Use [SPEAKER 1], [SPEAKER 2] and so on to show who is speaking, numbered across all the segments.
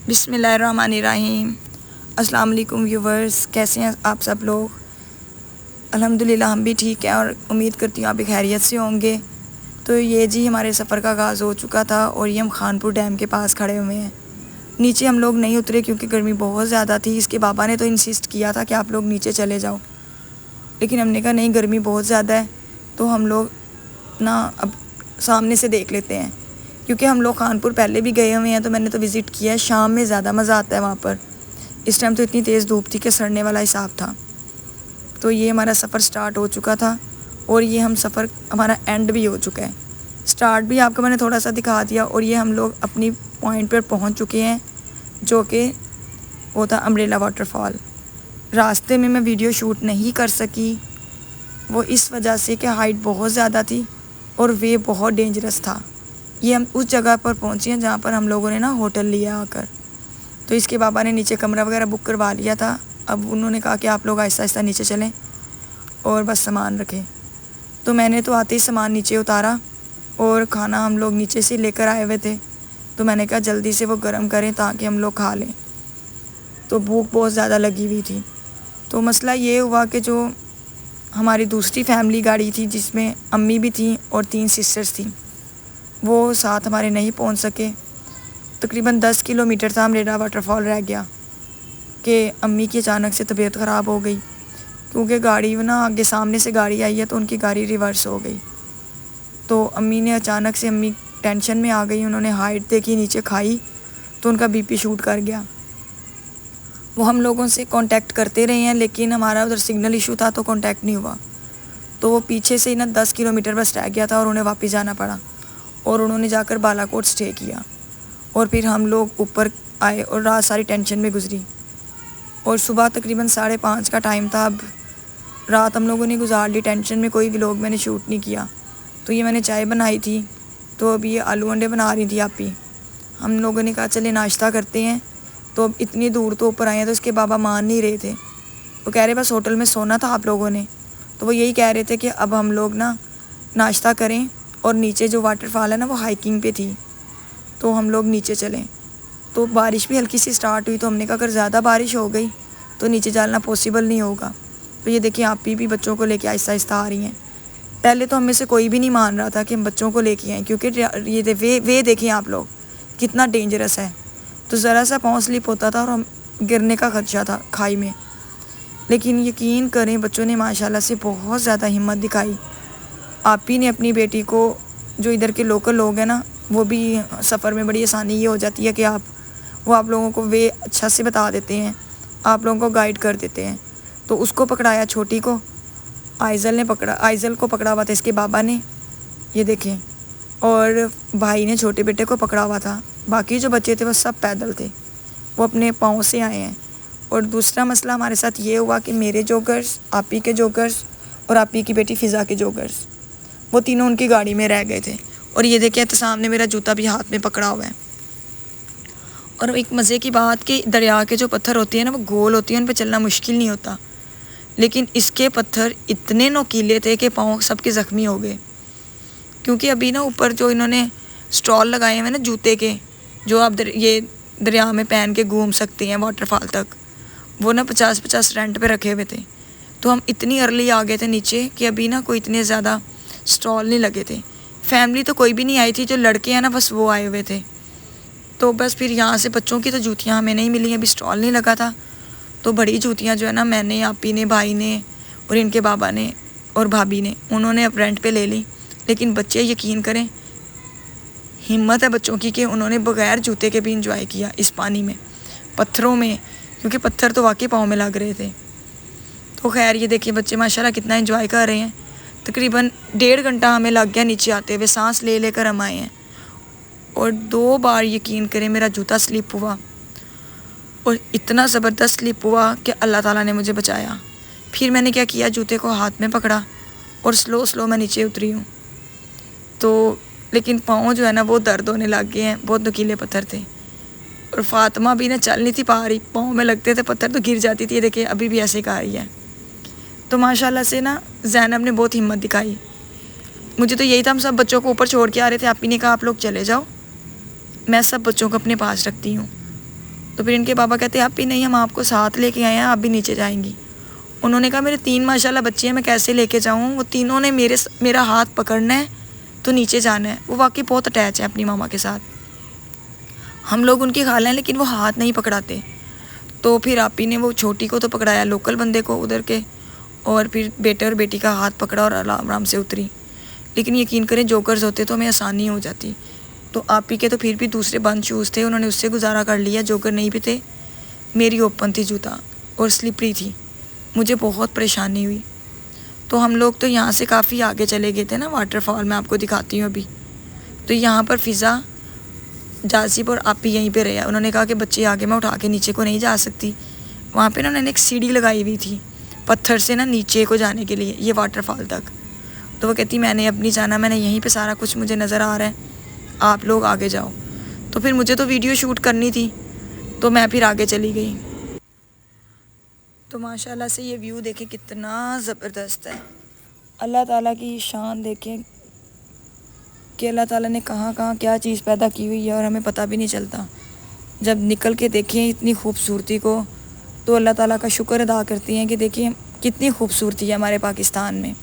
[SPEAKER 1] बिस्मिल्लाहिर्रहमानिर्रहीम। अस्सलाम वालेकुम व्यूवर्स, कैसे हैं आप सब लोग। अल्हम्दुलिल्लाह हम भी ठीक हैं और उम्मीद करती हूँ आप भी खैरियत से होंगे। तो ये जी हमारे सफ़र का आगाज़ हो चुका था और ये हम खानपुर डैम के पास खड़े हुए हैं। नीचे हम लोग नहीं उतरे क्योंकि गर्मी बहुत ज़्यादा थी। इसके बाबा ने तो इंसिस्ट किया था कि आप लोग नीचे चले जाओ, लेकिन हमने कहा नहीं, गर्मी बहुत ज़्यादा है तो हम लोग ना अब सामने से देख लेते हैं, क्योंकि हम लोग खानपुर पहले भी गए हुए हैं तो मैंने तो विज़िट किया है। शाम में ज़्यादा मज़ा आता है वहाँ पर। इस टाइम तो इतनी तेज़ धूप थी कि सड़ने वाला हिसाब था। तो ये हमारा सफ़र स्टार्ट हो चुका था और ये हम सफ़र हमारा एंड भी हो चुका है। स्टार्ट भी आपको मैंने थोड़ा सा दिखा दिया और ये हम लोग अपनी पॉइंट पर पहुँच चुके हैं, जो कि वो था अम्ब्रेला वाटरफॉल। रास्ते में मैं वीडियो शूट नहीं कर सकी, वो इस वजह से कि हाइट बहुत ज़्यादा थी और वे बहुत डेंजरस था। ये हम उस जगह पर पहुँचे हैं जहाँ पर हम लोगों ने ना होटल लिया आकर। तो इसके बाबा ने नीचे कमरा वगैरह बुक करवा लिया था। अब उन्होंने कहा कि आप लोग आहिस्ता आहिस्ता नीचे चलें और बस सामान रखें। तो मैंने तो आते ही सामान नीचे उतारा और खाना हम लोग नीचे से लेकर आए हुए थे, तो मैंने कहा जल्दी से वो गर्म करें ताकि हम लोग खा लें। तो भूख बहुत ज़्यादा लगी हुई थी। तो मसला ये हुआ कि जो हमारी दूसरी फैमिली गाड़ी थी जिसमें अम्मी भी थी और 3 सिस्टर्स थी, वो साथ हमारे नहीं पहुंच सके। तकरीबन 10 किलोमीटर था अम्ब्रेला वाटरफॉल रह गया कि अम्मी की अचानक से तबीयत ख़राब हो गई, क्योंकि गाड़ी ना आगे सामने से गाड़ी आई है तो उनकी गाड़ी रिवर्स हो गई। तो अम्मी ने अचानक से, अम्मी टेंशन में आ गई, उन्होंने हाइट देखी, नीचे खाई तो उनका बीपी शूट कर गया। वो हम लोगों से कांटेक्ट करते रहे हैं लेकिन हमारा उधर सिग्नल इशू था तो कांटेक्ट नहीं हुआ। तो वो पीछे से ही ना 10 किलोमीटर बस रह गया था और उन्हें वापस जाना पड़ा और उन्होंने जाकर बालाकोट स्टे किया। और फिर हम लोग ऊपर आए और रात सारी टेंशन में गुजरी और सुबह तकरीबन 5:30 का टाइम था। अब रात हम लोगों ने गुजार ली टेंशन में, कोई व्लॉग मैंने शूट नहीं किया। तो ये मैंने चाय बनाई थी, तो अभी ये आलू अंडे बना रही थी आपी। हम लोगों ने कहा चले नाश्ता करते हैं। तो अब इतनी दूर तो ऊपर आए हैं तो इसके बाबा मान नहीं रहे थे। वो कह रहे बस होटल में सोना था आप लोगों ने। तो वो यही कह रहे थे कि अब हम लोग ना नाश्ता करें और नीचे जो वाटरफॉल है ना वो हाइकिंग पे थी, तो हम लोग नीचे चलें। तो बारिश भी हल्की सी स्टार्ट हुई तो हमने कहा अगर ज़्यादा बारिश हो गई तो नीचे जाना पॉसिबल नहीं होगा। तो ये देखिए आप भी बच्चों को लेके आहिस्ता आहिस्ता आ रही हैं। पहले तो हम में से कोई भी नहीं मान रहा था कि हम बच्चों को लेके आएँ, क्योंकि ये वे देखें आप लोग कितना डेंजरस है। तो ज़रा सा पाँव स्लिप होता था और हम गिरने का खदशा था खाई में। लेकिन यकीन करें बच्चों ने माशाल्लाह से बहुत ज़्यादा हिम्मत दिखाई। आप ही ने अपनी बेटी को, जो इधर के लोकल लोग हैं ना, वो भी सफ़र में बड़ी आसानी ये हो जाती है कि वो आप लोगों को वे अच्छा से बता देते हैं, आप लोगों को गाइड कर देते हैं। तो उसको पकड़ाया, छोटी को आइज़ल को पकड़ा हुआ था इसके बाबा ने, ये देखें, और भाई ने छोटे बेटे को पकड़ा हुआ था। बाकी जो बच्चे थे वो सब पैदल थे, वो अपने पाँव से आए हैं। और दूसरा मसला हमारे साथ ये हुआ कि मेरे जोगर्स, आपी के जोगर्स और आपी की बेटी फ़िज़ा के जोगर्स, वो तीनों उनकी गाड़ी में रह गए थे। और ये देखिए तो सामने मेरा जूता भी हाथ में पकड़ा हुआ है। और एक मज़े की बात कि दरिया के जो पत्थर होती है ना वो गोल होती है, उन पर चलना मुश्किल नहीं होता, लेकिन इसके पत्थर इतने नोकीले थे कि पाँव सबके ज़ख्मी हो गए। क्योंकि अभी ना ऊपर जो इन्होंने स्टॉल लगाए हुए ना जूते के, जो आप ये दरिया में पहन के घूम सकते हैं वाटरफॉल तक, वो ना 50-50 रेंट पे रखे हुए थे। तो हम इतनी अर्ली आ गए थे नीचे कि अभी ना कोई इतने ज़्यादा स्टॉल नहीं लगे थे। फैमिली तो कोई भी नहीं आई थी, जो लड़के हैं ना बस वो आए हुए थे। तो बस फिर यहाँ से बच्चों की तो जूतियाँ हमें नहीं मिली, अभी स्टॉल नहीं लगा था। तो बड़ी जूतियाँ जो है ना मैंने, आपी ने, भाई ने और इनके बाबा ने और भाभी ने, उन्होंने अब रेंट पे ले ली। लेकिन बच्चे यकीन करें, हिम्मत है बच्चों की कि उन्होंने बग़ैर जूते के भी इंजॉय किया इस पानी में, पत्थरों में, क्योंकि पत्थर तो वाकई पाँव में लग रहे थे। तो खैर ये देखिए बच्चे माशाल्लाह कितना एंजॉय कर रहे हैं। तकरीबन 1.5 घंटा हमें लग गया नीचे आते हुए, सांस ले लेकर हम आए हैं। और 2 बार यकीन करें मेरा जूता स्लिप हुआ, और इतना ज़बरदस्त स्लिप हुआ कि अल्लाह ताला ने मुझे बचाया। फिर मैंने क्या किया, जूते को हाथ में पकड़ा और स्लो मैं नीचे उतरी हूँ। तो लेकिन पाँव जो है ना वो दर्द होने लग गए हैं, बहुत नुकीले पत्थर थे। और फातिमा भी ना चल नहीं थी पा रही, पाँव में लगते थे पत्थर तो गिर जाती थी। देखिए अभी भी ऐसे कर रही है। तो माशाल्लाह से ना ज़ैनब ने बहुत हिम्मत दिखाई। मुझे तो यही था, हम सब बच्चों को ऊपर छोड़ के आ रहे थे, आप ही ने कहा आप लोग चले जाओ, मैं सब बच्चों को अपने पास रखती हूँ। तो फिर इनके पापा कहते आप भी नहीं, हम आपको साथ लेके आए हैं, आप भी नीचे जाएंगी। उन्होंने कहा मेरे 3 माशाल्लाह बच्चे हैं, मैं कैसे लेके जाऊँ, वो तीनों ने मेरा हाथ पकड़ना है तो नीचे जाना है। वो वाकई बहुत अटैच है अपनी मामा के साथ। हम लोग उनकी खाला हैं लेकिन वो हाथ नहीं पकड़ाते। तो फिर आपी ने वो छोटी को तो पकड़ाया, लोकल बंदे को उधर के, और फिर बेटे और बेटी का हाथ पकड़ा और आराम आराम से उतरी। लेकिन यकीन करें जोकर्स होते तो हमें आसानी हो जाती। तो आपी के तो फिर भी दूसरे बंद शूज़ थे, उन्होंने उससे गुजारा कर लिया। जोकर नहीं भी थे, मेरी ओपन थी जूता और स्लिपरी थी, मुझे बहुत परेशानी हुई। तो हम लोग तो यहाँ से काफ़ी आगे चले गए थे ना, वाटरफॉल मैं आपको दिखाती हूँ अभी। तो यहाँ पर फ़िज़ा, जासिब और आपी यहीं पे रहे। उन्होंने कहा कि बच्चे आगे मैं उठा के नीचे को नहीं जा सकती। वहाँ पे ना उन्होंने एक सीढ़ी लगाई हुई थी पत्थर से ना नीचे को जाने के लिए, ये वाटरफॉल तक। तो वो कहती मैंने अब नहीं जाना, मैंने यहीं पे सारा कुछ मुझे नज़र आ रहा है, आप लोग आगे जाओ। तो फिर मुझे तो वीडियो शूट करनी थी तो मैं फिर आगे चली गई। तो माशाल्लाह से ये व्यू देखें कितना ज़बरदस्त है। अल्लाह ताला की शान देखें कि अल्लाह ताला ने कहाँ कहाँ क्या चीज़ पैदा की हुई है और हमें पता भी नहीं चलता। जब निकल के देखें इतनी खूबसूरती को तो अल्लाह ताला का शुक्र अदा करती हैं कि देखिए कितनी खूबसूरती है हमारे पाकिस्तान में,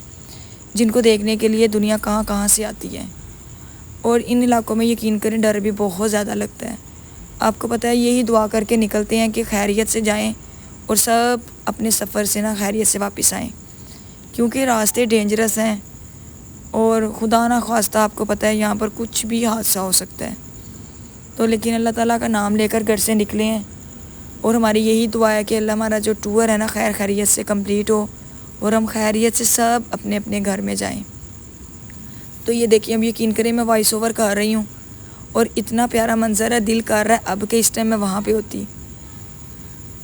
[SPEAKER 1] जिनको देखने के लिए दुनिया कहाँ कहाँ से आती है। और इन इलाकों में यकीन करें डर भी बहुत ज़्यादा लगता है। आपको पता है यही दुआ करके निकलते हैं कि खैरियत से जाएं और सब अपने सफ़र से ना खैरियत से वापस आएँ, क्योंकि रास्ते डेंजरस हैं और खुदा ना ख्वास्ता आपको पता है यहाँ पर कुछ भी हादसा हो सकता है। तो लेकिन अल्लाह ताला का नाम लेकर घर से निकले हैं और हमारी यही दुआ है कि अल्लाह हमारा जो टूर है ना खैर खैरियत से कंप्लीट हो और हम खैरियत से सब अपने अपने घर में जाएं। तो ये देखिए अब यकीन करें मैं वॉइस ओवर कर रही हूँ और इतना प्यारा मंज़र है, दिल कर रहा है अब के इस टाइम मैं वहाँ पे होती।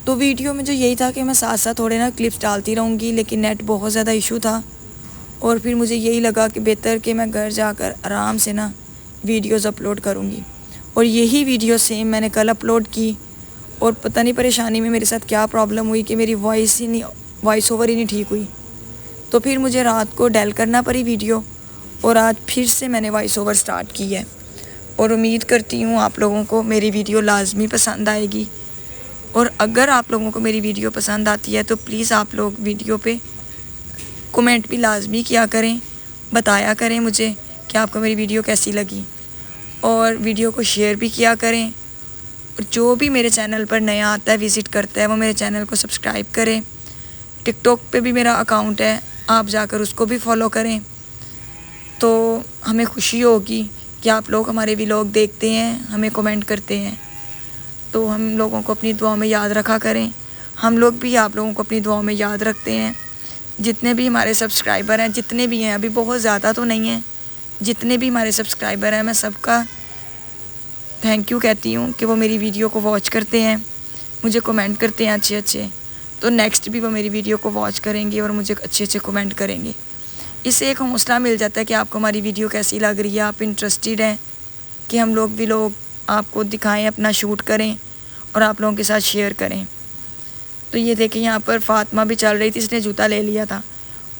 [SPEAKER 1] तो वीडियो में जो यही था कि मैं साथ साथ थोड़े ना क्लिप्स डालती रहूँगी, लेकिन नेट बहुत ज़्यादा इशू था और फिर मुझे यही लगा कि बेहतर कि मैं घर जाकर आराम से ना वीडियोज़ अपलोड करूँगी। और यही वीडियो सेम मैंने कल अपलोड की और पता नहीं परेशानी में मेरे साथ क्या प्रॉब्लम हुई कि मेरी वॉइस ओवर ही नहीं ठीक हुई। तो फिर मुझे रात को डायल करना पड़ी वीडियो और आज फिर से मैंने वॉइस ओवर स्टार्ट की है। और उम्मीद करती हूँ आप लोगों को मेरी वीडियो लाजमी पसंद आएगी। और अगर आप लोगों को मेरी वीडियो पसंद आती है तो प्लीज़ आप लोग वीडियो पे कमेंट भी लाजमी किया करें, बताया करें मुझे कि आपको मेरी वीडियो कैसी लगी, और वीडियो को शेयर भी किया करें। और जो भी मेरे चैनल पर नया आता है विज़िट करता है वो मेरे चैनल को सब्सक्राइब करें। टिकटॉक पे भी मेरा अकाउंट है, आप जाकर उसको भी फॉलो करें। तो हमें खुशी होगी कि आप लोग हमारे व्लॉग देखते हैं, हमें कमेंट करते हैं। तो हम लोगों को अपनी दुआओं में याद रखा करें, हम लोग भी आप लोगों को अपनी दुआओं में याद रखते हैं। जितने भी हमारे सब्सक्राइबर हैं, जितने भी हैं, अभी बहुत ज़्यादा तो नहीं हैं, जितने भी हमारे सब्सक्राइबर हैं मैं सबका थैंक यू कहती हूँ कि वो मेरी वीडियो को वॉच करते हैं, मुझे कमेंट करते हैं अच्छे अच्छे। तो नेक्स्ट भी वो मेरी वीडियो को वॉच करेंगे और मुझे अच्छे अच्छे कमेंट करेंगे। इससे एक हौसला मिल जाता है कि आपको हमारी वीडियो कैसी लग रही है, आप इंटरेस्टेड हैं कि हम लोग भी लोग आपको दिखाएं, अपना शूट करें और आप लोगों के साथ शेयर करें। तो ये देखिए यहाँ पर फ़ातिमा भी चल रही थी, इसने जूता ले लिया था।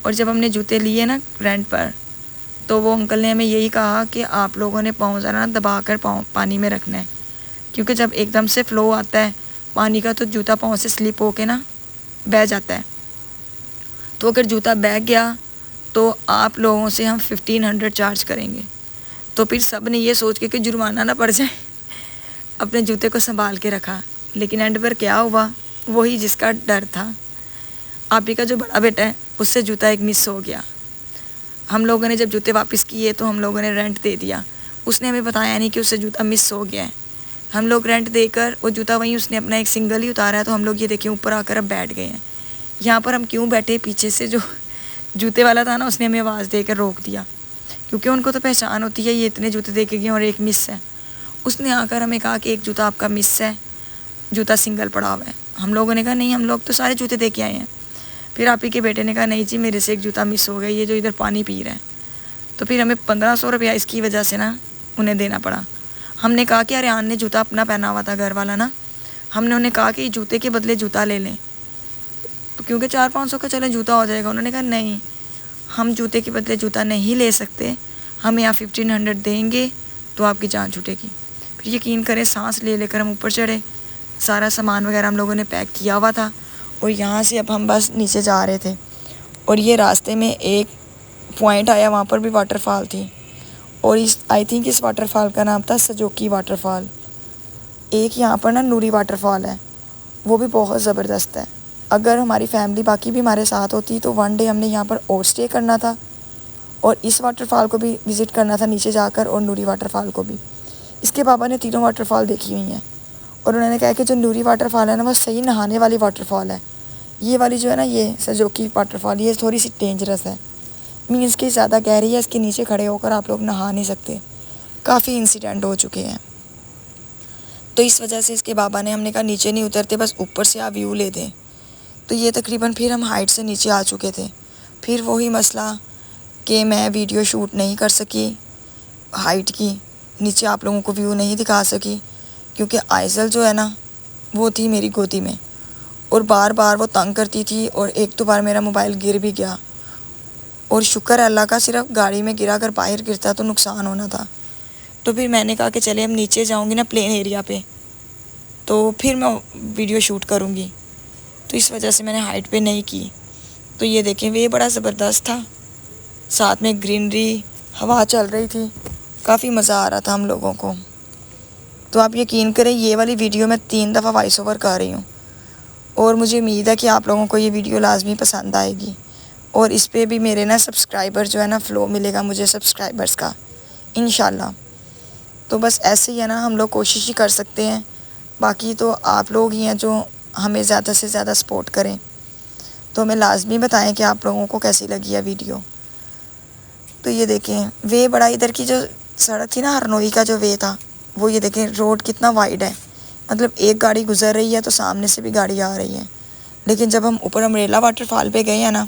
[SPEAKER 1] और जब हमने जूते लिए ना रेंट पर तो वो अंकल ने हमें यही कहा कि आप लोगों ने पाँव ज़रा दबा कर पाँव पानी में रखना है, क्योंकि जब एकदम से फ़्लो आता है पानी का तो जूता पाँव से स्लिप होके ना बह जाता है। तो अगर जूता बह गया तो आप लोगों से हम 1500 चार्ज करेंगे। तो फिर सब ने ये सोच के कि जुर्माना ना पड़ जाए अपने जूते को संभाल के रखा। लेकिन एंड पर क्या हुआ, वही जिसका डर था। आप ही का जो बड़ा बेटा है उससे जूता एक मिस हो गया। हम लोगों ने जब जूते वापस किए तो हम लोगों ने रेंट दे दिया, उसने हमें बताया नहीं कि उससे जूता मिस हो गया है। हम लोग रेंट देकर वो जूता वहीं उसने अपना एक सिंगल ही उतारा है। तो हम लोग ये देखिए ऊपर आकर अब बैठ गए हैं। यहाँ पर हम क्यों बैठे, पीछे से जो जूते वाला था ना उसने हमें आवाज़ देकर रोक दिया, क्योंकि उनको तो पहचान होती है ये इतने जूते दे के गए और एक मिस है। उसने आकर हमें कहा कि एक जूता आपका मिस है, जूता सिंगल पड़ा हुआ है। हम लोगों ने कहा नहीं, हम लोग तो सारे जूते दे के आए हैं। फिर आप ही के बेटे ने कहा नहीं जी मेरे से एक जूता मिस हो गया, ये जो इधर पानी पी रहा है। तो फिर हमें 1500 रुपया इसकी वजह से ना उन्हें देना पड़ा। हमने कहा कि अरियान ने जूता अपना पहना हुआ था घर वाला ना, हमने उन्हें कहा कि जूते के बदले जूता ले लें, तो क्योंकि 400-500 का चले जूता हो जाएगा। उन्होंने कहा नहीं, हम जूते के बदले जूता नहीं ले सकते, हमें यहाँ 1500 देंगे तो आपकी जान छूटेगी। फिर यकीन करें सांस ले लेकर हम ऊपर चढ़े, सारा सामान वगैरह हम लोगों ने पैक किया हुआ था और यहाँ से अब हम बस नीचे जा रहे थे। और ये रास्ते में एक पॉइंट आया, वहाँ पर भी वाटरफॉल थी और आई थिंक इस वाटरफॉल का नाम था सजोकी वाटरफॉल। एक यहाँ पर ना नूरी वाटरफॉल है, वो भी बहुत ज़बरदस्त है। अगर हमारी फैमिली बाकी भी हमारे साथ होती तो वन डे हमने यहाँ पर और स्टे करना था और इस वाटरफॉल को भी विज़िट करना था नीचे जाकर, और नूरी वाटरफॉल को भी। इसके पापा ने तीनों वाटरफॉल देखी हुई हैं और उन्होंने कहा कि जो नूरी वाटरफॉल है ना वो सही नहाने वाली वाटरफॉल है। ये वाली जो है ना, ये सजोकी वाटरफॉल, ये थोड़ी सी डेंजरस है, मीन्स कि ज़्यादा गहरी है, इसके नीचे खड़े होकर आप लोग नहा नहीं सकते। काफ़ी इंसिडेंट हो चुके हैं, तो इस वजह से इसके बाबा ने, हमने कहा नीचे नहीं उतरते, बस ऊपर से आप व्यू ले दें। तो ये तकरीबन फिर हम हाइट से नीचे आ चुके थे। फिर वही मसला कि मैं वीडियो शूट नहीं कर सकी हाइट की, नीचे आप लोगों को व्यू नहीं दिखा सकी, क्योंकि आइज़ल जो है ना वो थी मेरी गोदी में और बार बार वो तंग करती थी, और एक तो बार मेरा मोबाइल गिर भी गया। और शुक्र है अल्लाह का, सिर्फ गाड़ी में गिरा, अगर बाहर गिरता तो नुकसान होना था। तो फिर मैंने कहा कि चले हम नीचे जाऊंगी ना प्लेन एरिया पे, तो फिर मैं वीडियो शूट करूंगी, तो इस वजह से मैंने हाइट पे नहीं की। तो ये देखें, वे बड़ा ज़बरदस्त था, साथ में ग्रीनरी, हवा चल रही थी, काफ़ी मज़ा आ रहा था हम लोगों को। तो आप यकीन करें, ये वाली वीडियो मैं 3 दफ़ा वॉइस ओवर कर रही हूँ और मुझे उम्मीद है कि आप लोगों को ये वीडियो लाजमी पसंद आएगी और इस पर भी मेरे ना सब्सक्राइबर जो है ना, फ़्लो मिलेगा मुझे सब्सक्राइबर्स का इंशाल्लाह। तो बस ऐसे ही है ना, हम लोग कोशिश ही कर सकते हैं, बाकी तो आप लोग ही हैं जो हमें ज़्यादा से ज़्यादा सपोर्ट करें। तो हमें लाजमी बताएं कि आप लोगों को कैसी लगी है वीडियो। तो ये देखें, वे बड़ा, इधर की जो सड़क थी ना, हरनोई का जो वे था, वो ये देखें रोड कितना वाइड है, मतलब एक गाड़ी गुजर रही है तो सामने से भी गाड़ी आ रही है। लेकिन जब हम ऊपर अमरेला वाटरफॉल पे गए हैं ना,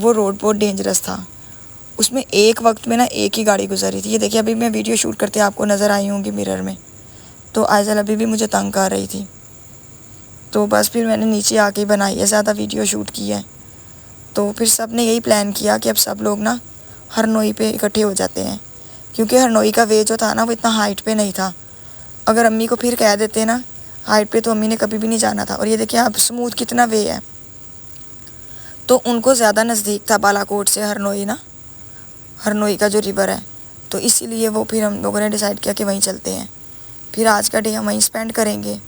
[SPEAKER 1] वो रोड बहुत डेंजरस था, उसमें एक वक्त में ना एक ही गाड़ी गुजर रही थी। ये देखिए, अभी मैं वीडियो शूट करते आपको नज़र आई होंगी मिरर में, तो आइज़ल अभी भी मुझे तंग कर रही थी। तो बस फिर मैंने नीचे आके ही बनाई है, ज़्यादा वीडियो शूट की है। तो फिर सब ने यही प्लान किया कि अब सब लोग ना हरनोई पे इकट्ठे हो जाते हैं, क्योंकि हरनोई का वे जो था ना वो इतना हाइट पे नहीं था। अगर अम्मी को फिर कह देते ना हाइट पे, तो अम्मी ने कभी भी नहीं जाना था। और ये देखिए आप, स्मूथ कितना वे है, तो उनको ज़्यादा नज़दीक था बालाकोट से हरनोई ना, हरनोई का जो रिवर है, तो इसीलिए वो फिर हम लोगों ने डिसाइड किया कि वहीं चलते हैं। फिर आज का डे हम वहीं स्पेंड करेंगे,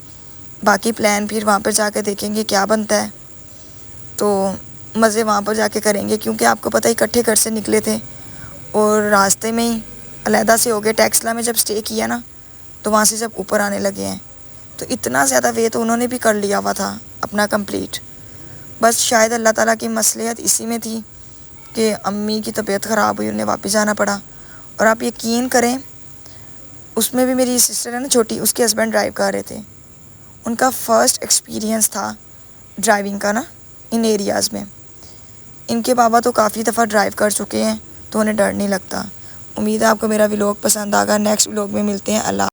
[SPEAKER 1] बाकी प्लान फिर वहाँ पर जाकर देखेंगे क्या बनता है। तो मज़े वहाँ पर जाके करेंगे, क्योंकि आपको पता है इकट्ठे घर से निकले थे और रास्ते में ही अलहदा से हो गए। टेक्सला में जब स्टे किया ना, तो वहाँ से जब ऊपर आने लगे हैं, तो इतना ज़्यादा वे तो उन्होंने भी कर लिया हुआ था अपना कंप्लीट। बस शायद अल्लाह ताला की मसलियत इसी में थी कि अम्मी की तबीयत ख़राब हुई, उन्हें वापस जाना पड़ा। और आप यकीन करें, उसमें भी मेरी सिस्टर है ना छोटी, उसके हस्बैंड ड्राइव कर रहे थे। उनका फ़र्स्ट एक्सपीरियंस था ड्राइविंग का ना इन एरियाज़ में। इनके बाबा तो काफ़ी दफ़ा ड्राइव कर चुके हैं, तो उन्हें डर नहीं लगता। उम्मीद है आपको मेरा व्लॉग पसंद आएगा। नेक्स्ट व्लॉग में मिलते हैं। अल्लाह।